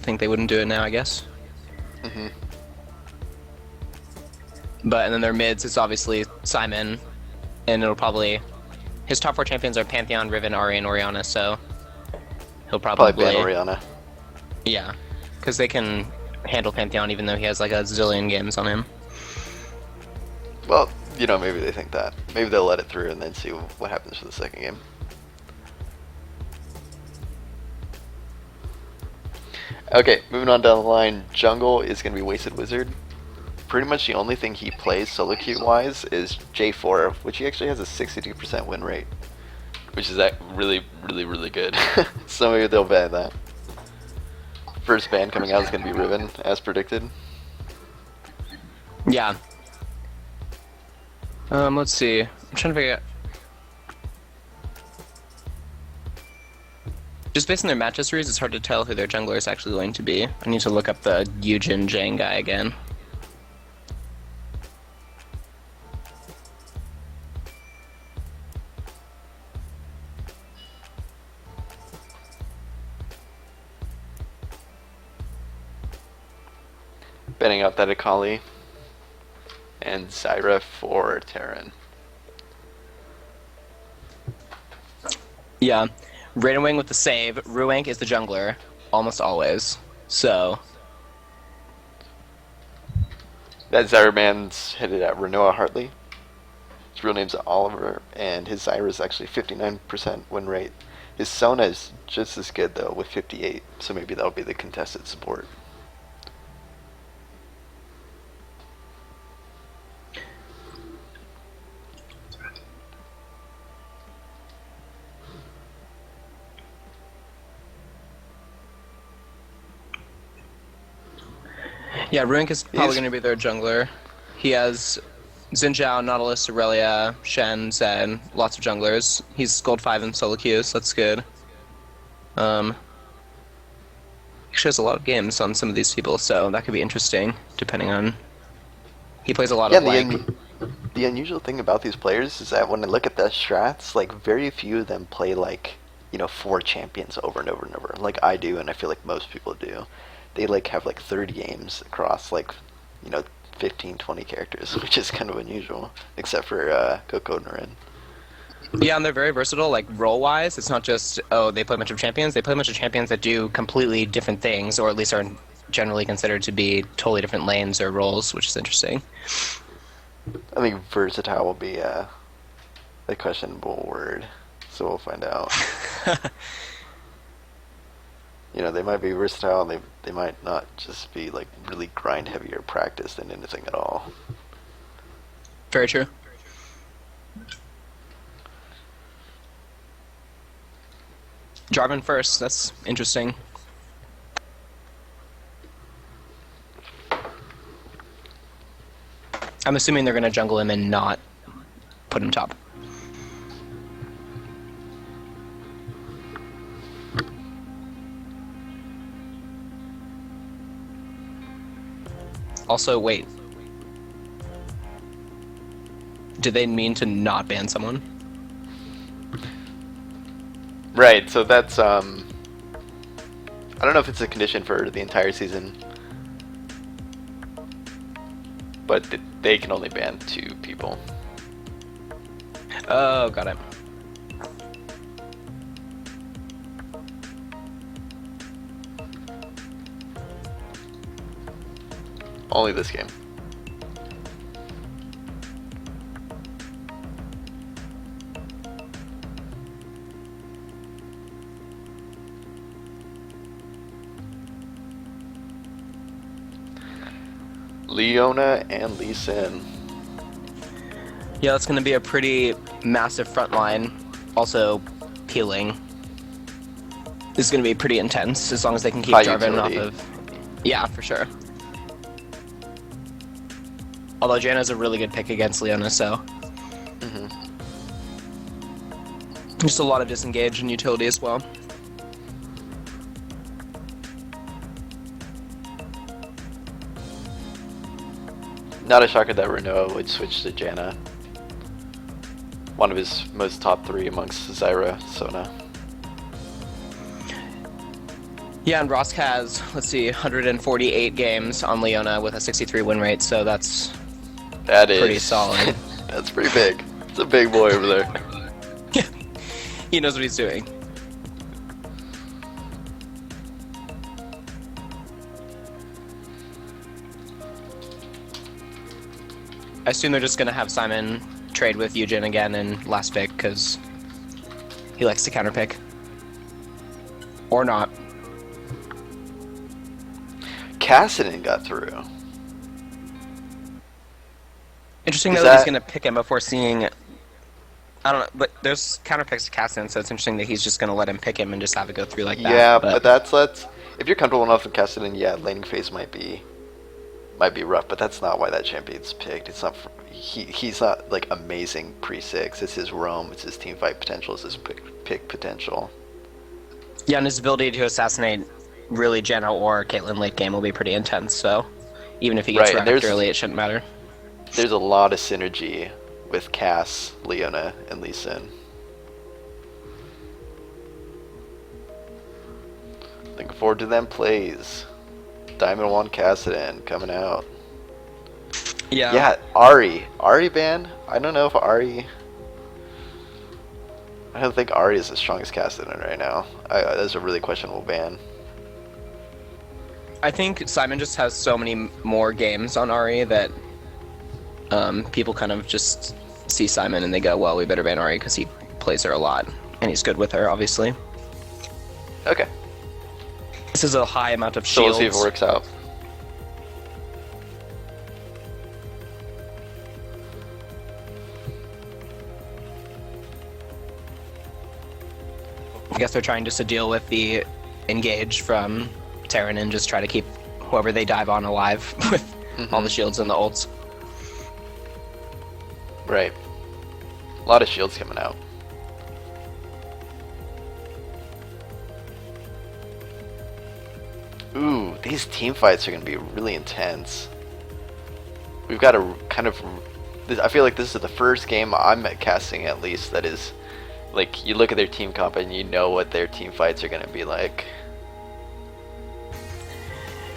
think they wouldn't do it now, I guess. Mm-hmm. But, and then their mids, it's obviously Simon, and it'll probably... His top 4 champions are Pantheon, Riven, Ahri, and Orianna, so... He'll Probably ban Orianna. Yeah, because they can handle Pantheon even though he has like a zillion games on him. Well, you know, maybe they think that. Maybe they'll let it through and then see what happens for the second game. Okay, moving on down the line, jungle is going to be Wasted Wizard. Pretty much the only thing he plays solo queue wise is J4, which he actually has a 62% win rate, which is really, really, really good. So maybe they'll ban that. First ban coming out is going to be Riven, as predicted. Yeah. Let's see. I'm trying to figure out. Just based on their match histories, it's hard to tell who their jungler is actually going to be. I need to look up the Yujin Jang guy again. Banning out that Akali and Zyra for Terran. Yeah. Raiden Wing with the save. Ruank is the jungler, almost always. So. That Zyra man's headed at Renoa Hartley. His real name's Oliver, and his Zyra is actually 59% win rate. His Sona is just as good though, with 58, so maybe that'll be the contested support. Yeah, Ruank is probably going to be their jungler. He has Xin Zhao, Nautilus, Aurelia, Shen, Zen, lots of junglers. He's gold 5 in solo queue, so that's good. He actually has a lot of games on some of these people, so that could be interesting, depending on... He plays a lot of, like... The unusual thing about these players is that when I look at the strats, like, very few of them play, like, you know, 4 champions over and over and over, like I do, and I feel like most people do. They like have like 30 games across like, you know, 15, 20 characters, which is kind of unusual, except for Coco and Rin. Yeah, and they're very versatile, like role-wise. It's not just, oh, they play a bunch of champions. They play a bunch of champions that do completely different things, or at least are generally considered to be totally different lanes or roles, which is interesting. I think versatile will be a questionable word, so we'll find out. You know, they might be versatile, and they might not just be like really grind heavier practice than anything at all. Very true. Jarvan first, that's interesting. I'm assuming they're going to jungle him and not put him top. Also, wait. Did they mean to not ban someone? Right, so that's, I don't know if it's a condition for the entire season, but they can only ban 2 people. Oh, got it. Only this game. Leona and Lee Sin. Yeah, that's going to be a pretty massive front line. Also, peeling. This is going to be pretty intense, as long as they can keep High Jarvan utility. off of... Yeah, for sure. Although Janna's a really good pick against Leona, so... Just a lot of disengage and utility as well. Not a shocker that Renoa would switch to Janna. One of his most top 3 amongst Zyra, Sona. Yeah, and Rosk has, let's see, 148 games on Leona with a 63 win rate, so that's That is pretty solid. That's pretty big. It's a big boy over there. He knows what he's doing. I assume they're just going to have Simon trade with Eugen again in last pick, because he likes to counterpick. Or not. Cassidy got through. Interesting Is though that he's that- going to pick him before seeing... I don't know, but there's counterpicks to Cassidy, so it's interesting that he's just going to let him pick him and just have it go through like that. Yeah, but that's if you're comfortable enough with Cassidy, yeah, laning phase might be rough, but that's not why that champion's picked. It's not he's not like amazing pre-6. It's his roam, it's his team fight potential, it's his pick potential. Yeah, and his ability to assassinate really Jenna or Caitlyn late game will be pretty intense, so even if he gets Right, and wrecked early, it shouldn't matter. There's a lot of synergy with Cass, Leona, and Lee Sin. Looking forward to them plays. Diamond 1 Kassadin coming out. Yeah. Yeah, Ari ban? I don't know if Ari... I don't think Ari is the strongest Kassadin right now. That's a really questionable ban. I think Simon just has so many more games on Ari that people kind of just see Simon and they go, well, we better ban Ari because he plays her a lot. And he's good with her, obviously. Okay, This is a high amount of so shields. we'll see if it works out. I guess they're trying just to deal with the engage from Terran and just try to keep whoever they dive on alive with all the shields and the ults. Right. A lot of shields coming out. Ooh, these team fights are going to be really intense. We've got to kind of... I feel like this is the first game I'm casting, at least, that is... Like, you look at their team comp and you know what their team fights are going to be like.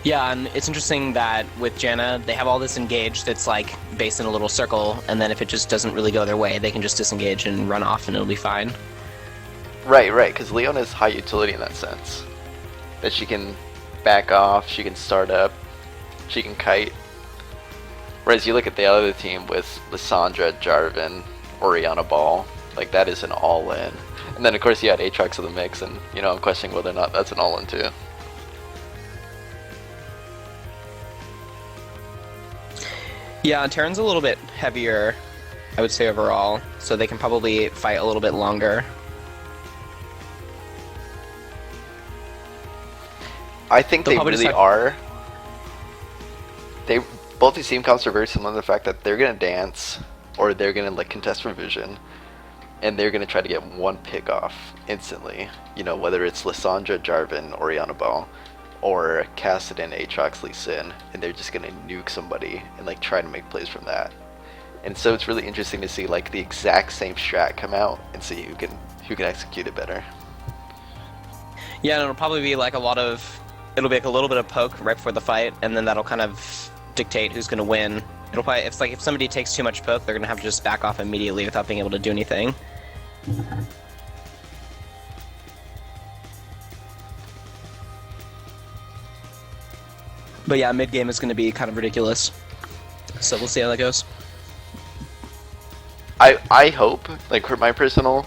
Yeah, and it's interesting that with Janna, they have all this engage that's like based in a little circle, and then if it just doesn't really go their way, they can just disengage and run off and it'll be fine. Right, because Leona is high utility in that sense. That she can back off, she can start up, she can kite. Whereas you look at the other team with Lissandra, Jarvan, Orianna Ball, like that is an all-in. And then of course you add Aatrox to the mix, and you know I'm questioning whether or not that's an all-in too. Yeah, Terran's a little bit heavier, I would say overall, so they can probably fight a little bit longer. I think They'll they probably really just have- are. Both these team comps are very similar in the fact that they're gonna dance, or they're gonna like contest for vision, and they're gonna try to get one pick off instantly. You know, whether it's Lissandra, Jarvan, Orianna Ball, or Kassadin, Aatrox, Lee Sin, and they're just gonna nuke somebody and like try to make plays from that. And so it's really interesting to see like the exact same strat come out and see who can execute it better. Yeah, and it'll probably be like it'll be like a little bit of poke right before the fight, and then that'll kind of dictate who's gonna win. It'll probably, it's like if somebody takes too much poke, they're gonna have to just back off immediately without being able to do anything. But yeah, mid game is gonna be kind of ridiculous. So we'll see how that goes. I hope, like for my personal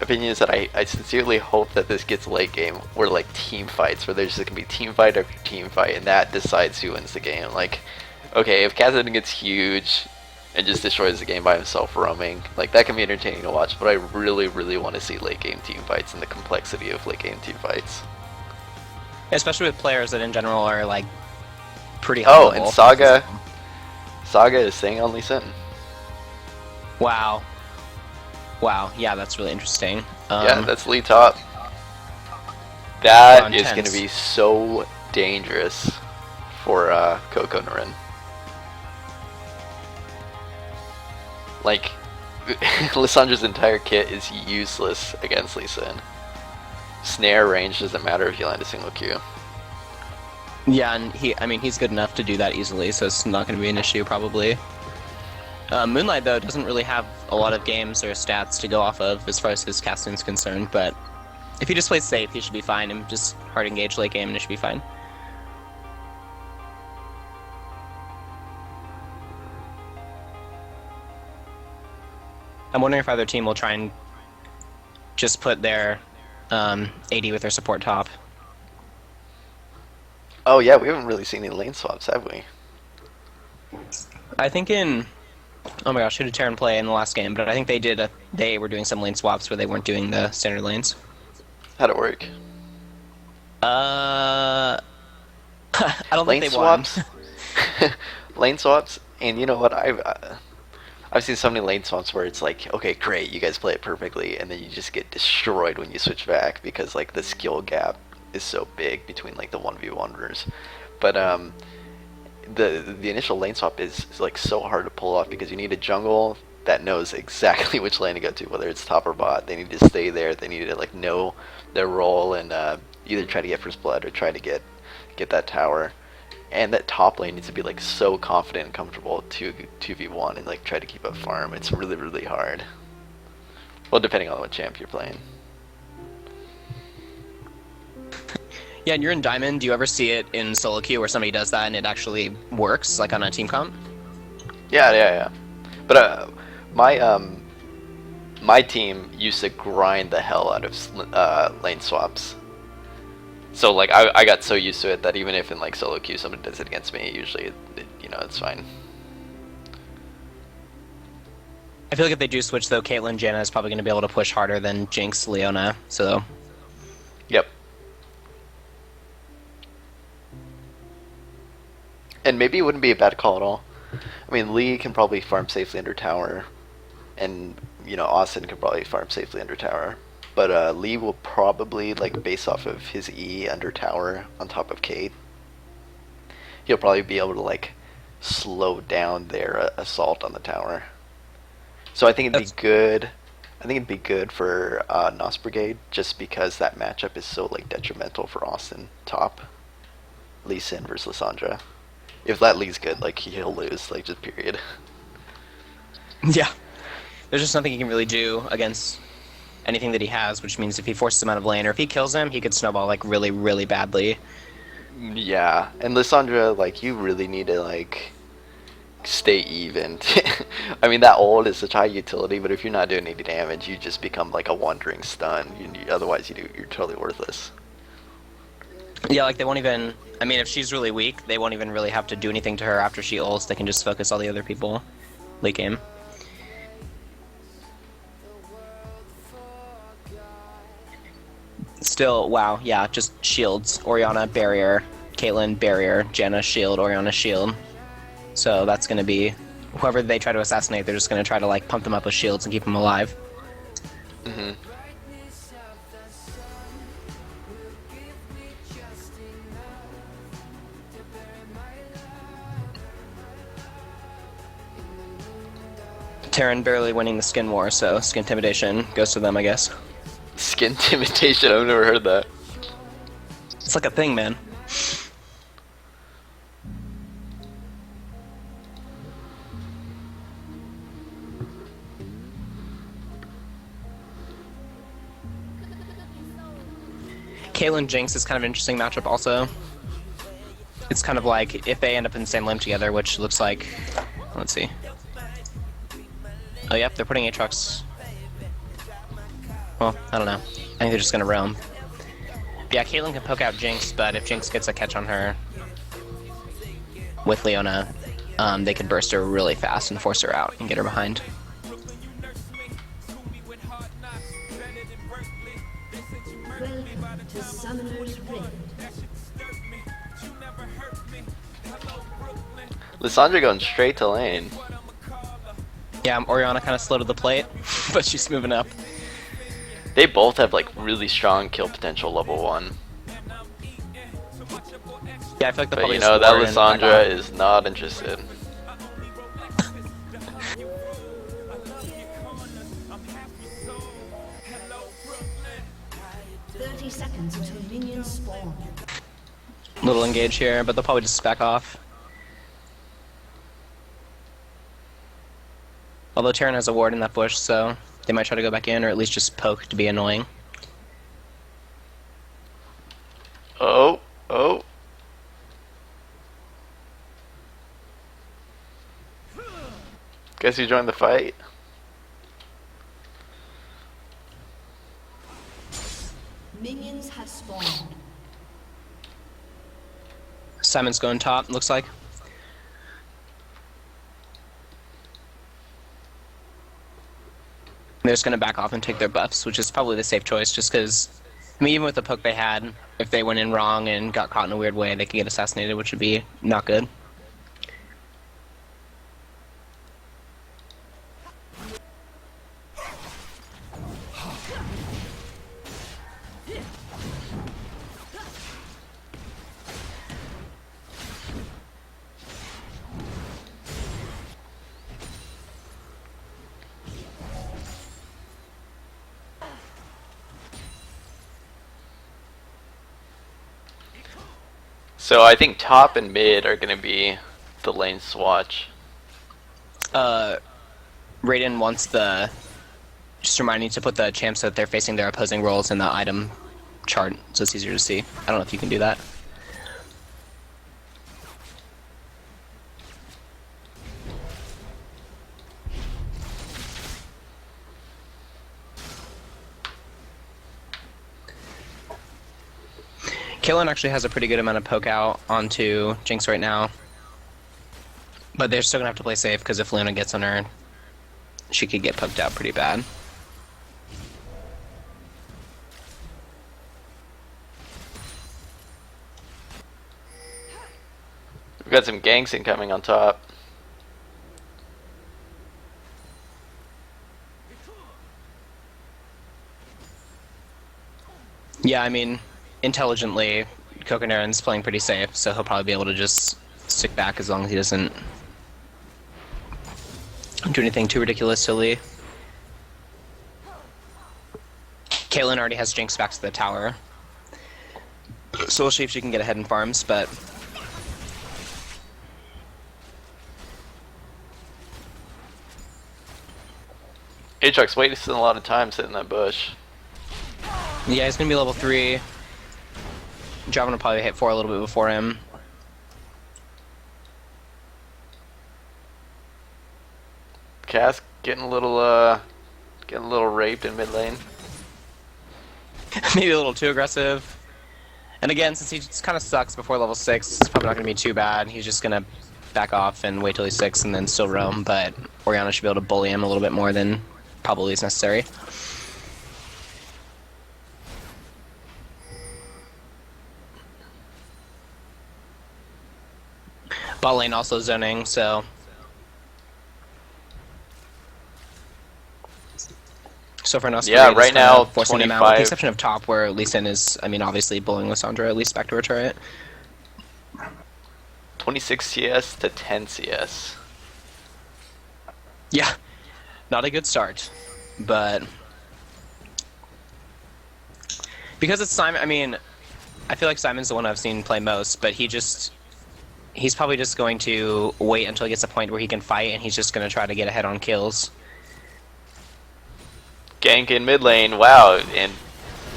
opinion is that I sincerely hope that this gets late game where like team fights, where there's just gonna be team fight after team fight and that decides who wins the game. Like, okay, if Kassadin gets huge and just destroys the game by himself roaming, like that can be entertaining to watch, but I really, really want to see late game team fights and the complexity of late game team fights. Especially with players that in general are like pretty high Oh, level. and Saga is staying on Lee Sin. Wow. Wow, yeah, that's really interesting. Yeah, that's Lee top. That is intense. going to be so dangerous for Coco Narin. Like, Lissandra's entire kit is useless against Lee Sin. Snare range doesn't matter if you land a single Q. Yeah, and he's good enough to do that easily, so it's not going to be an issue probably. Moonlight though doesn't really have a lot of games or stats to go off of as far as his casting is concerned, but if he just plays safe, he should be fine, and just hard engage late game, and it should be fine. I'm wondering if either team will try and just put their AD with their support top. Oh yeah, we haven't really seen any lane swaps, have we? I think oh my gosh, who did Terran play in the last game? But I think they were doing some lane swaps where they weren't doing the standard lanes. How'd it work? I don't Lane think they won. swaps. Lane swaps, and you know what? I've seen so many lane swaps where it's like, okay, great, you guys play it perfectly, and then you just get destroyed when you switch back because like the skill gap is so big between like the 1v1ers. But the initial lane swap is like so hard to pull off because you need a jungle that knows exactly which lane to go to, whether it's top or bot. They need to stay there. They need to like know their role and either try to get first blood or try to get that tower. And that top lane needs to be like so confident and comfortable to 2v1 and like try to keep up farm. It's really, really hard. Well, depending on what champ you're playing. Yeah, and you're in Diamond. Do you ever see it in solo queue where somebody does that and it actually works, like on a team comp? Yeah. But my team used to grind the hell out of lane swaps. So like I got so used to it that even if in like solo queue somebody does it against me, usually it's fine. I feel like if they do switch though, Caitlyn Janna is probably going to be able to push harder than Jinx Leona. So. Yep. And maybe it wouldn't be a bad call at all. I mean, Lee can probably farm safely under tower, and Austin can probably farm safely under tower. But Lee will probably like base off of his E under tower on top of Kate. He'll probably be able to like slow down their assault on the tower. So I think it'd be good. I think it'd be good for NoS Brigade just because that matchup is so like detrimental for Austin top. Lee Sin versus Lissandra. If that Lee's good, like he'll lose, like just period. Yeah, there's just nothing he can really do against anything that he has, which means if he forces him out of lane or if he kills him, he could snowball like really, really badly. Yeah, and Lissandra, like you really need to like stay even. I mean, that ult is such high utility, but if you're not doing any damage, you just become like a wandering stun. Otherwise, you're totally worthless. Yeah, like they won't even. I mean, if she's really weak, they won't even really have to do anything to her after she ults. They can just focus all the other people late game. Still, wow, yeah, just shields. Orianna, barrier. Caitlyn, barrier. Janna, shield. Orianna, shield. So that's going to be... Whoever they try to assassinate, they're just going to try to like pump them up with shields and keep them alive. Mm-hmm. Terran barely winning the skin war, so skin intimidation goes to them, I guess. Skin intimidation? I've never heard that. It's like a thing, man. Caitlyn Jinx is kind of an interesting matchup also. It's kind of like if they end up in the same lane together, which looks like... Let's see. Oh, yep, they're putting Aatrox. Well, I don't know. I think they're just gonna roam. Yeah, Caitlyn can poke out Jinx, but if Jinx gets a catch on her with Leona, they could burst her really fast and force her out and get her behind. Welcome to Summoner's Rift. Lissandra going straight to lane. Yeah, Orianna kind of slow to the plate, but she's moving up. They both have like really strong kill potential level 1. Yeah, I feel like the But probably you know that score and back Lissandra off. is not interested. Little engage here, but they'll probably just back off. Although Terran has a ward in that bush, so they might try to go back in, or at least just poke to be annoying. Oh, oh. Guess who joined the fight? Minions have spawned. Simon's going top, looks like. They're just going to back off and take their buffs, which is probably the safe choice, just because, I mean, even with the poke they had, if they went in wrong and got caught in a weird way, they could get assassinated, which would be not good. So I think top and mid are going to be the lane swatch. Raiden wants the... Just reminding to put the champs that they're facing their opposing roles in the item chart, so it's easier to see. I don't know if you can do that. Killin actually has a pretty good amount of poke out onto Jinx right now. But they're still gonna have to play safe, because if Luna gets on her, she could get poked out pretty bad. We've got some ganks incoming on top. Yeah, I mean, intelligently, Kokonaren's playing pretty safe, so he'll probably be able to just stick back as long as he doesn't do anything too ridiculous to Lee. Caitlyn already has Jinx back to the tower, so we'll see if she can get ahead in farms, but... Aatrox wasting a lot of time sitting in that bush. Yeah, he's gonna be level 3. Jarvan will probably hit 4 a little bit before him. Cass getting a little raped in mid lane. Maybe a little too aggressive. And again, since he just kind of sucks before level 6, it's probably not going to be too bad. He's just going to back off and wait till he's 6 and then still roam, but Orianna should be able to bully him a little bit more than probably is necessary. Bot lane also zoning, so... So for NoS Yeah, Brigade, right it's kind now, of forcing him out, with the 25. exception of top, where Lee Sin is, I mean, obviously bullying Lissandra at least back to her turret. 26 CS to 10 CS. Yeah, not a good start, but... Because it's Simon, I mean, I feel like Simon's the one I've seen play most, but he's probably just going to wait until he gets to a point where he can fight, and he's just going to try to get ahead on kills. Gank in mid lane, wow, and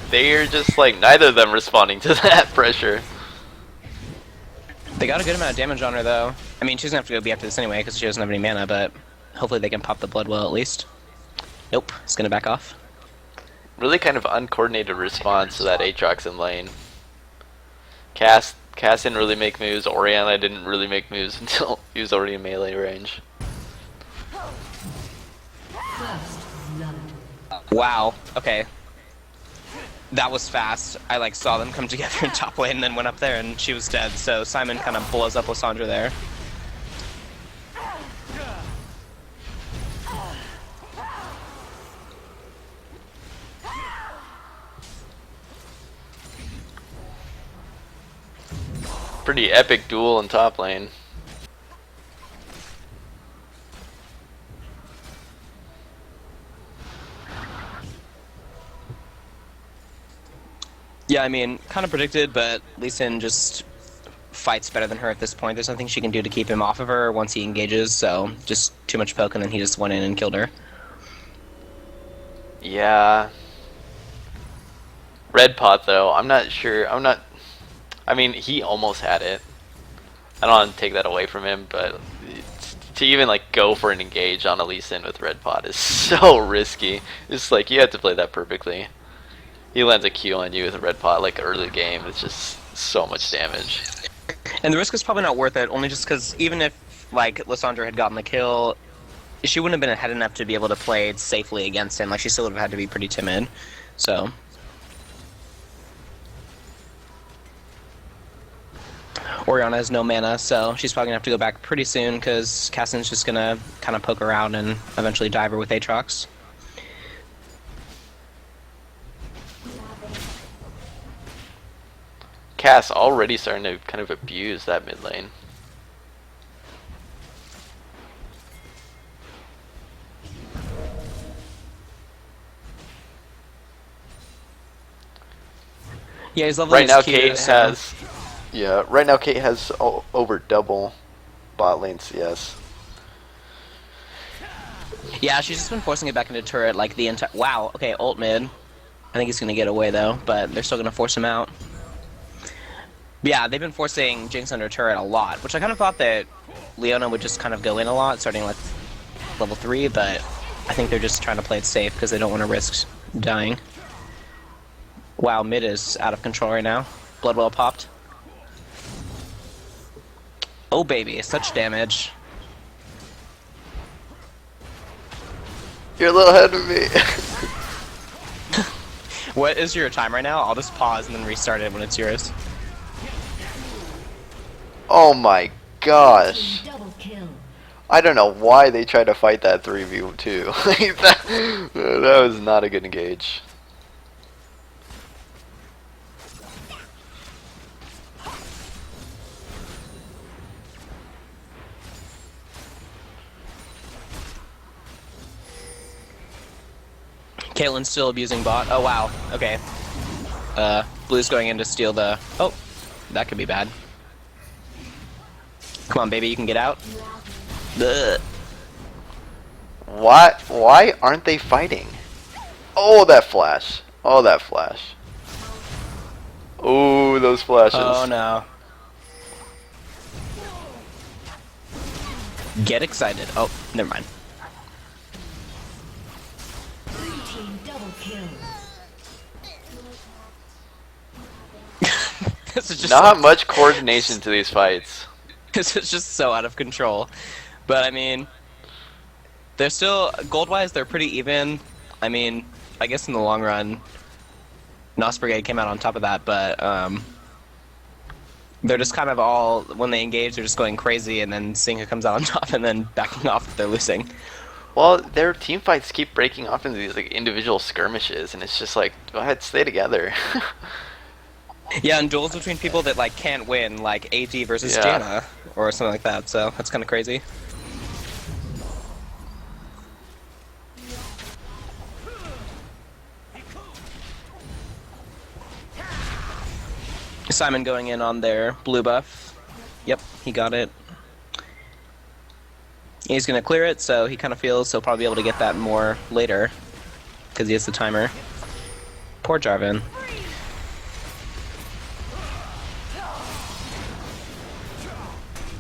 they're just like neither of them responding to that pressure. They got a good amount of damage on her, though. I mean, she's going to have to go be after this anyway, because she doesn't have any mana, but hopefully they can pop the blood well at least. Nope, it's going to back off. Really kind of uncoordinated response to that Aatrox in lane. Cass didn't really make moves, Orianna didn't really make moves until he was already in melee range. First blood. Wow, okay. That was fast. I like saw them come together in top lane and then went up there and she was dead, so Simon kind of blows up Lissandra there. Pretty epic duel in top lane. Yeah, I mean, kind of predicted, but Lee Sin just fights better than her at this point. There's nothing she can do to keep him off of her once he engages, so just too much poke, and then he just went in and killed her. Yeah. Red pot though, I'm not sure. I mean, he almost had it. I don't want to take that away from him, but to even like go for an engage on a Lee Sin with red pot is so risky. It's like you have to play that perfectly. He lands a Q on you with a red pot like early game. It's just so much damage. And the risk is probably not worth it, only just because even if like Lissandra had gotten the kill, she wouldn't have been ahead enough to be able to play it safely against him. Like, she still would have had to be pretty timid. So Orianna has no mana, so she's probably gonna have to go back pretty soon because Cassin's just gonna kind of poke her out and eventually dive her with Aatrox. Cass already starting to kind of abuse that mid lane. Yeah, he's leveling Right now, his Q, Kate so- has. Yeah, right now Kate has over double bot lane CS. Yeah, she's just been forcing it back into turret like the entire. Wow. Okay, ult mid. I think he's gonna get away though, but they're still gonna force him out. Yeah, they've been forcing Jinx under turret a lot, which I kind of thought that Leona would just kind of go in a lot, starting like level 3, but I think they're just trying to play it safe because they don't want to risk dying. Wow, mid is out of control right now. Bloodwell popped. Oh baby, such damage. You're a little ahead of me. What is your time right now? I'll just pause and then restart it when it's yours. Oh my gosh. Double kill. I don't know why they tried to fight that 3v2. Like, that was not a good engage. Caitlyn's still abusing bot. Oh wow. Okay. Blue's going in to steal the. Oh, that could be bad. Come on, baby, you can get out. Ugh. What? Why aren't they fighting? Oh, that flash. Oh, that flash. Oh, those flashes. Oh no. Get excited. Oh, never mind. Blue team double kill. This is just Not much coordination to these fights. This is just so out of control. But I mean, they're still gold-wise. They're pretty even. I mean, I guess in the long run, NoS Brigade came out on top of that. But they're just kind of all when they engage, they're just going crazy, and then Singa comes out on top, and then backing off if they're losing. Well, their team fights keep breaking off into these like individual skirmishes, and it's just like, go ahead, stay together. Yeah, and duels between people that like can't win, like AD versus Yeah. Janna or something like that. So that's kind of crazy. Simon going in on their blue buff. Yep, he got it. He's gonna clear it, so he kind of feels he'll probably be able to get that more later because he has the timer. Poor Jarvan.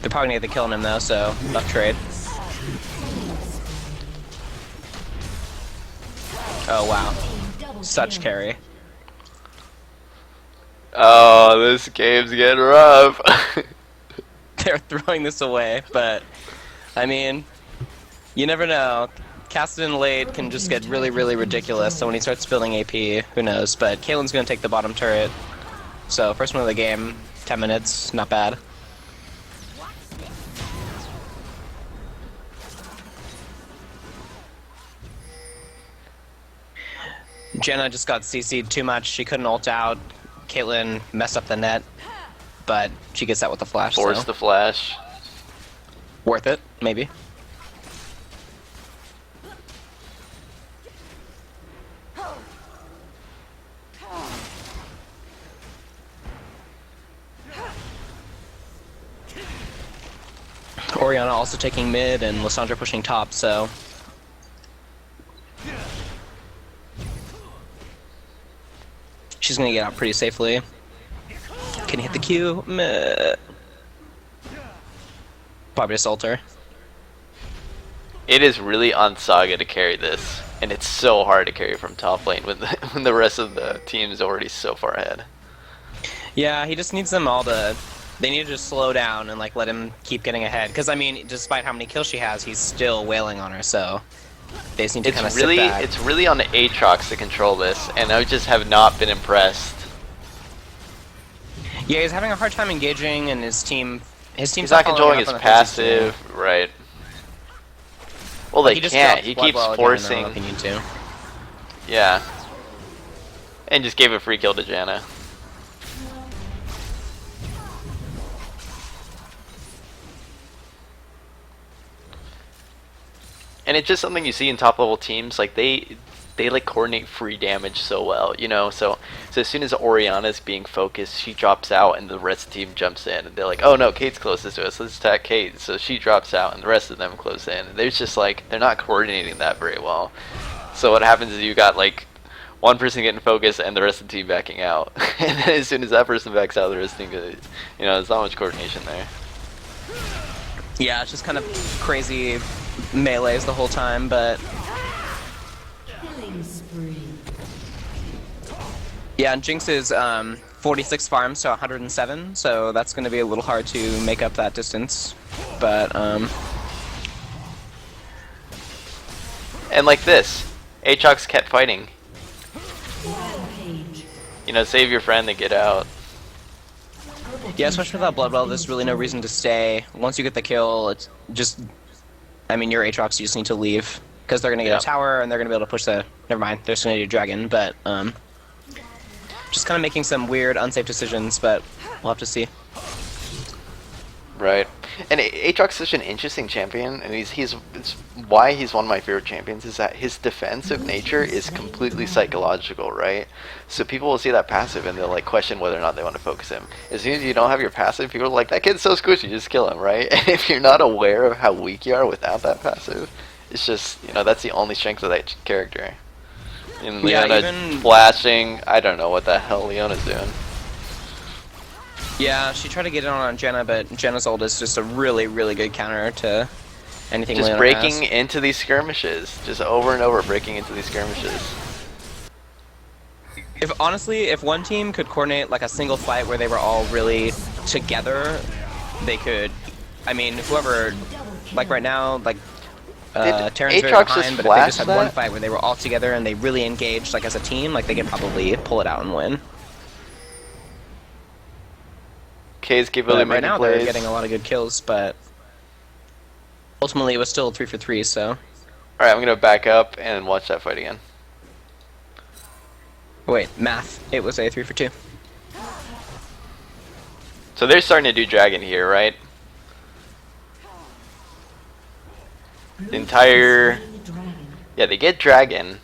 They're probably gonna get the kill on him though, so buff trade. Oh wow, Double such kill. carry. Oh, this game's getting rough. They're throwing this away, but I mean, you never know. Caston late can just get really, really ridiculous. So when he starts spilling AP, who knows? But Caitlyn's gonna take the bottom turret. So first one of the game, 10 minutes, not bad. Jenna just got CC'd too much. She couldn't ult out. Caitlyn messed up the net, but she gets that with the flash. Force So the flash. worth it, maybe. Orianna also taking mid and Lissandra pushing top, so... She's gonna get out pretty safely. Can hit the Q? Meh. Probably just ult her. It is really on Saga to carry this, and it's so hard to carry from top lane when when the rest of the team is already so far ahead. Yeah, he just needs them all to... They need to just slow down and like let him keep getting ahead. Because I mean, despite how many kills she has, he's still wailing on her, so... They just need to kind of sit back. It's really on the Aatrox to control this, and I just have not been impressed. Yeah, he's having a hard time engaging, and his team's He's not controlling his passive, right? Well, they can't. He keeps forcing. If you need to. Yeah. And just gave a free kill to Janna. And it's just something you see in top level teams, like they like coordinate free damage so well, you know. So as soon as Orianna's being focused, she drops out and the rest of the team jumps in, and they're like, oh no, Kate's closest to us, let's attack Kate. So she drops out and the rest of them close in. There's just like, they're not coordinating that very well. So what happens is you got like one person getting focused and the rest of the team backing out. And then as soon as that person backs out, the rest of the team, you know, there's not much coordination there. Yeah, it's just kind of crazy melees the whole time, but... Killing spree. Yeah, and Jinx is 46 farms to 107, so that's going to be a little hard to make up that distance. But, And like this, Aatrox kept fighting. Rampage. You know, save your friend and get out. yeah, especially without Blood Well, there's really no reason to stay. Once you get the kill, it's just... I mean, your Aatrox, you just need to leave. Because they're going to get a tower, and they're going to be able to push the... Never mind, they're just going to do Dragon, but... just kind of making some weird, unsafe decisions, but we'll have to see. Right. And Aatrox is such an interesting champion, and it's why he's one of my favorite champions is that his defensive nature is completely psychological, right? So people will see that passive and they'll like question whether or not they want to focus him. As soon as you don't have your passive, people are like, that kid's so squishy, just kill him, right? And if you're not aware of how weak you are without that passive, it's just, you know, that's the only strength of that character. And Yeah, Leona even- flashing, I don't know what the hell Leona's doing. Yeah, she tried to get it on Janna, but Janna's ult is just a really, really good counter to anything Just Leona breaking has. into these skirmishes, just over and over breaking into these skirmishes. If one team could coordinate like a single fight where they were all really together, they could. I mean, whoever, like right now, like Terran's very Aatrox just behind, but if they just had flash one that? fight where they were all together and they really engaged like as a team, like they could probably pull it out and win. K's capability But right making now plays. they're getting a lot of good kills, but ultimately it was still 3 for 3. So Alright, I'm gonna back up and watch that fight again. wait, math. It was a 3 for 2. So they're starting to do dragon here, right? The entire... Dragon. Yeah, they get dragon,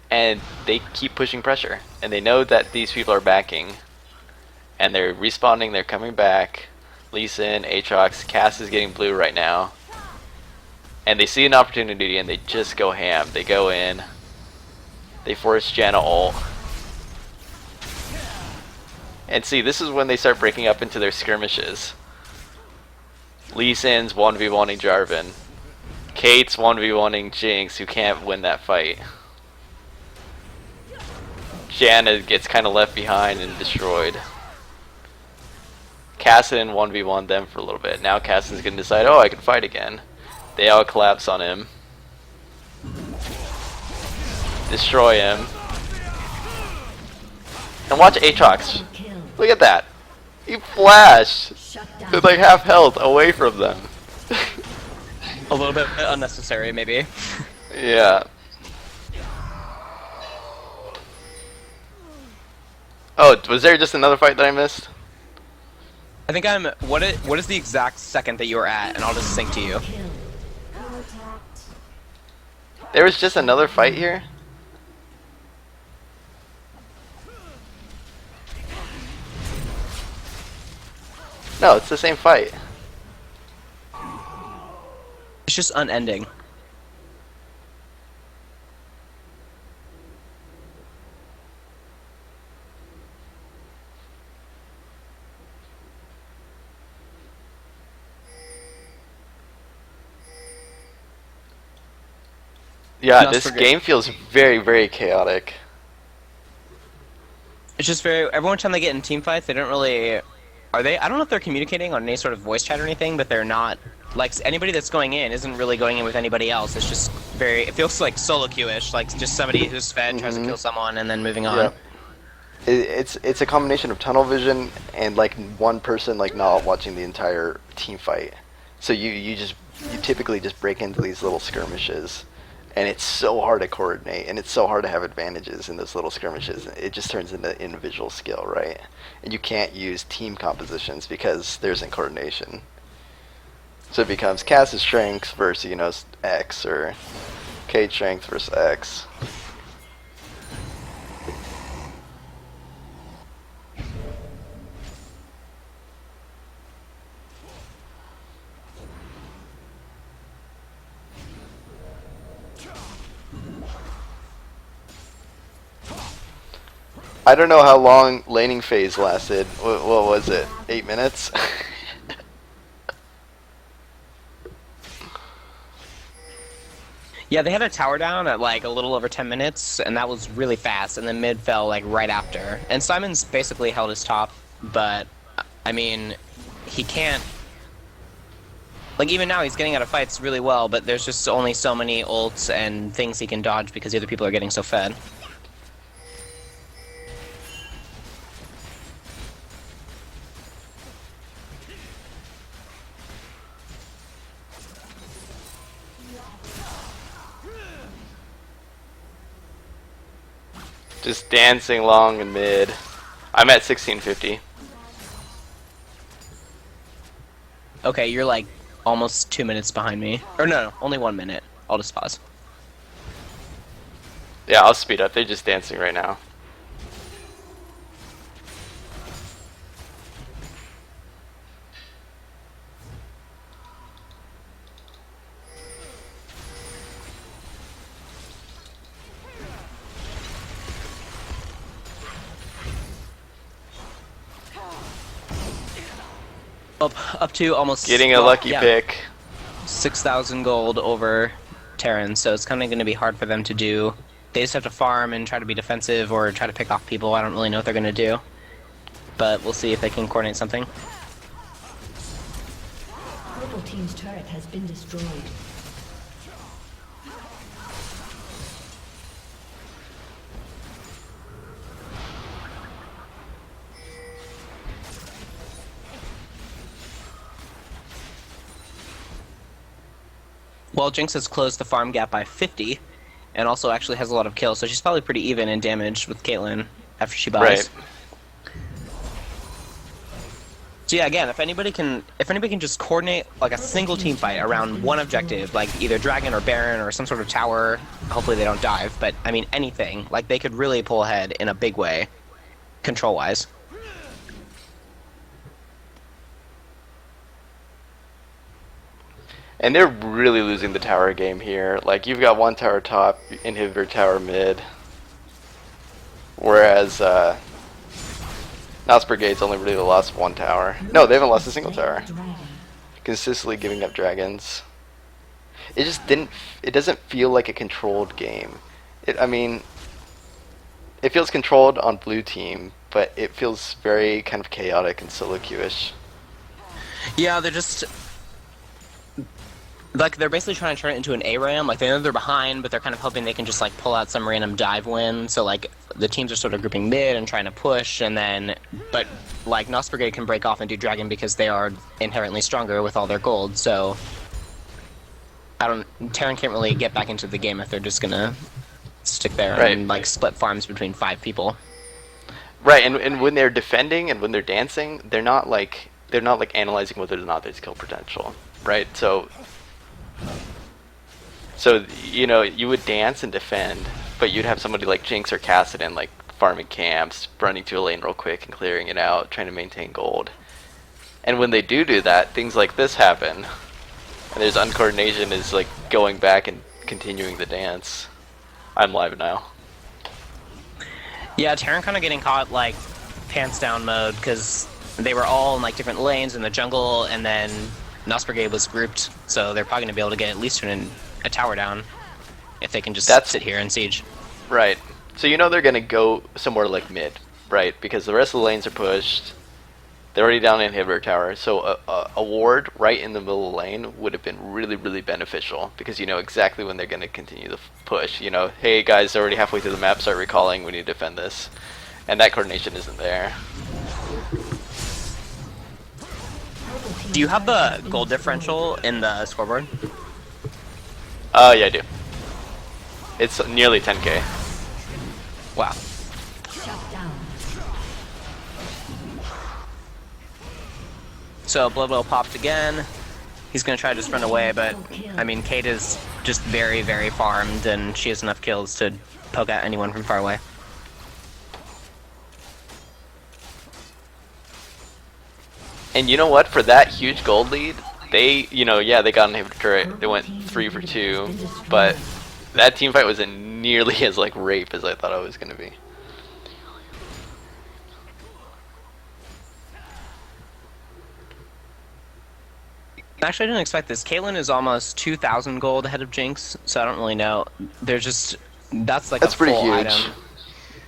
and they keep pushing pressure. And they know that these people are backing. And they're respawning, they're coming back. Lee Sin, Aatrox, Cass is getting blue right now. And they see an opportunity and they just go ham. They go in. They force Janna ult. And see, this is when they start breaking up into their skirmishes. Lee Sin's 1v1ing Jarvan. Kate's 1v1ing Jinx, who can't win that fight. Janna gets kind of left behind and destroyed. Kassadin 1v1 them for a little bit. Now Kassadin's gonna decide, oh, I can fight again. They all collapse on him. Destroy him. And watch Aatrox. Kill. Look at that. He flashed Shut down. with like half health away from them. A little bit unnecessary, maybe. Yeah. Oh, was there just another fight that I missed? I think I'm. What is the exact second that you were at, and I'll just sync to you. Kill. There was just another fight here? No, it's the same fight. It's just unending. Yeah, NoS this Brigade. game feels very, very chaotic. It's just very. Every time they get in team fights, they don't really. Are they? I don't know if they're communicating on any sort of voice chat or anything, but they're not. Like anybody that's going in isn't really going in with anybody else. It's just very. It feels like solo queue-ish, like just somebody who's fed tries to kill someone and then moving on. Yeah. It's a combination of tunnel vision and like one person like not watching the entire team fight. So you typically just break into these little skirmishes, and it's so hard to coordinate, and it's so hard to have advantages in those little skirmishes. It just turns into individual skill, right? And you can't use team compositions because there isn't coordination. So it becomes Cass's strength versus X, or Kate's strength versus X. I don't know how long laning phase lasted. What was it? 8 minutes? Yeah, they had a tower down at like a little over 10 minutes, and that was really fast, and then mid fell like right after. And Simon's basically held his top, but I mean, he can't. Like even now, he's getting out of fights really well, but there's just only so many ults and things he can dodge because the other people are getting so fed. Just dancing long and mid. I'm at 1650. Okay, you're like almost 2 minutes behind me. Or no, only 1 minute. I'll just pause. Yeah, I'll speed up. They're just dancing right now. Up to almost Getting a lucky pick. 6,000 gold over Terran, so it's kind of going to be hard for them to do. They just have to farm and try to be defensive or try to pick off people. I don't really know what they're going to do, but we'll see if they can coordinate something. Purple team's turret has been destroyed. Well, Jinx has closed the farm gap by 50, and also actually has a lot of kills, so she's probably pretty even in damage with Caitlyn after she buys. Right. So yeah, again, if anybody can just coordinate like a single team fight around one objective, like either Dragon or Baron or some sort of tower, hopefully they don't dive, but I mean anything, like they could really pull ahead in a big way, control-wise. And they're really losing the tower game here. Like, you've got one tower top, inhibitor tower mid. Whereas, NoS Brigade's only really lost one tower. No, they haven't lost a single tower. Consistently giving up dragons. It just it doesn't feel like a controlled game. I mean, it feels controlled on blue team, but it feels very kind of chaotic and solo queue-ish. Yeah, they're just... like, they're basically trying to turn it into an ARAM. Like, they know they're behind, but they're kind of hoping they can just, like, pull out some random dive win. So, like, the teams are sort of grouping mid and trying to push, and then... But, like, NoS Brigade can break off and do Dragon because they are inherently stronger with all their gold, so... Terran can't really get back into the game if they're just gonna stick there and, like, split farms between 5 people. Right, and when they're defending and when they're dancing, they're not like analyzing whether or not there's kill potential, right? So you know, you would dance and defend, but you'd have somebody like Jinx or Kassadin like farming camps, running to a lane real quick and clearing it out, trying to maintain gold. And when they do that, things like this happen. And there's uncoordination is like going back and continuing the dance. I'm live now. Yeah, Terran kind of getting caught like pants down mode because they were all in like different lanes in the jungle, and then NoS Brigade was grouped, so they're probably gonna be able to get at least a tower down if they can just sit here and siege. Right. So you know they're gonna go somewhere like mid, right? Because the rest of the lanes are pushed. They're already down an inhibitor tower, so a ward right in the middle of the lane would have been really, really beneficial because you know exactly when they're going to continue the push. You know, hey guys, they're already halfway through the map, start recalling, we need to defend this. And that coordination isn't there. Do you have the gold differential in the scoreboard? Yeah, I do. It's nearly 10k. Wow. Shut down. So Blood Whale popped again. He's gonna try to just run away, but I mean, Kate is just very, very farmed, and she has enough kills to poke at anyone from far away. And you know what? For that huge gold lead, they, you know, yeah, they got an inhibitor turret. They went 3 for 2, but that team fight wasn't nearly as like rape as I thought it was gonna be. Actually, I didn't expect this. Caitlyn is almost 2,000 gold ahead of Jinx, so I don't really know. There's just that's like That's a pretty full huge. item.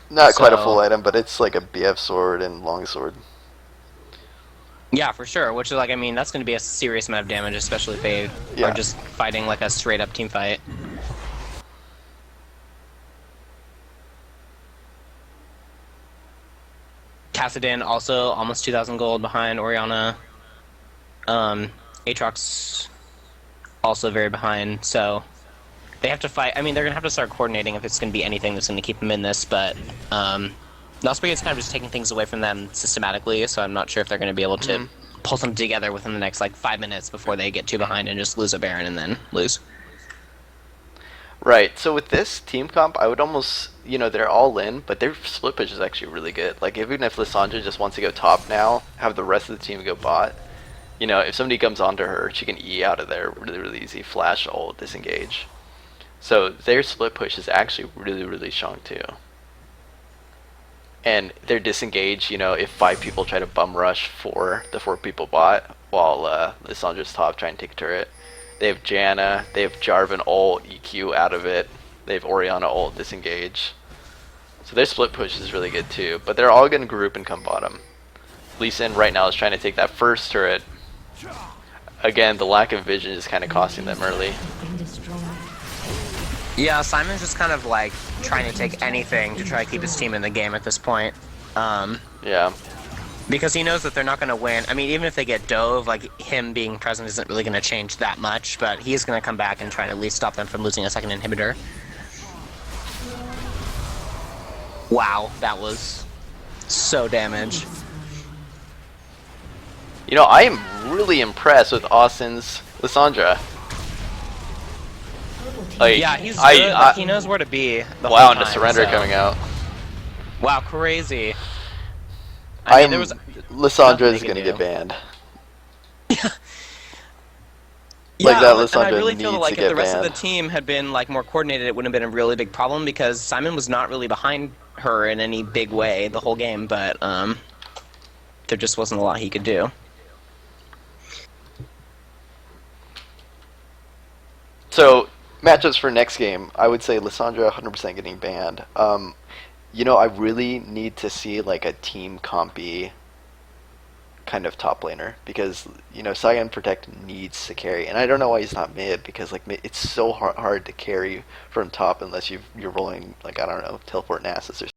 Not quite a So- full item, but it's like a BF sword and long sword. Yeah, for sure. Which is like, I mean, that's going to be a serious amount of damage, especially if they Yeah. are just fighting like a straight up team fight. Kassadin also almost 2,000 gold behind Orianna. Aatrox also very behind, so they have to fight. I mean, they're going to have to start coordinating if it's going to be anything that's going to keep them in this, but NoS Brigade's kind of just taking things away from them systematically, so I'm not sure if they're going to be able to pull them together within the next like 5 minutes before they get too behind and just lose a Baron and then lose. Right, so with this team comp, I would almost, you know, they're all in, but their split push is actually really good. Like, even if Lissandra just wants to go top now, have the rest of the team go bot, you know, if somebody comes onto her, she can E out of there really, really easy. Flash, ult, disengage. So their split push is actually really, really strong too. And their disengage, you know, if 5 people try to bum rush for the 4 people bot, while Lissandra's top trying to take a turret. They have Janna, they have Jarvan ult, EQ out of it. They have Orianna ult, disengage. So their split push is really good too, but they're all going to group and come bottom. Lee Sin right now is trying to take that first turret. Again, the lack of vision is kind of costing them early. Been destroyed. Yeah, Simon's just kind of like trying to take anything to try to keep his team in the game at this point. Yeah. Because he knows that they're not going to win. I mean, even if they get dove, like, him being present isn't really going to change that much, but he's going to come back and try to at least stop them from losing a second inhibitor. Wow, that was so damage. You know, I am really impressed with Austin's Lissandra. Like, Yeah, he's good. Like, he knows where to be the whole wow, and the time, surrender so- coming out. Wow, crazy. I mean, there was Lissandra nothing is they going to could get do. banned. Yeah, that and I Lissandra really feel needs like to if get the rest of banned. the team had been like more coordinated, it wouldn't have been a really big problem because Simon was not really behind her in any big way the whole game, but there just wasn't a lot he could do. So, matchups for next game, I would say Lissandra 100% getting banned. You know, I really need to see like a team compy kind of top laner because, you know, Saiyan Protect needs to carry, and I don't know why he's not mid because like it's so hard to carry from top unless you're rolling like, I don't know, Teleport Nasus or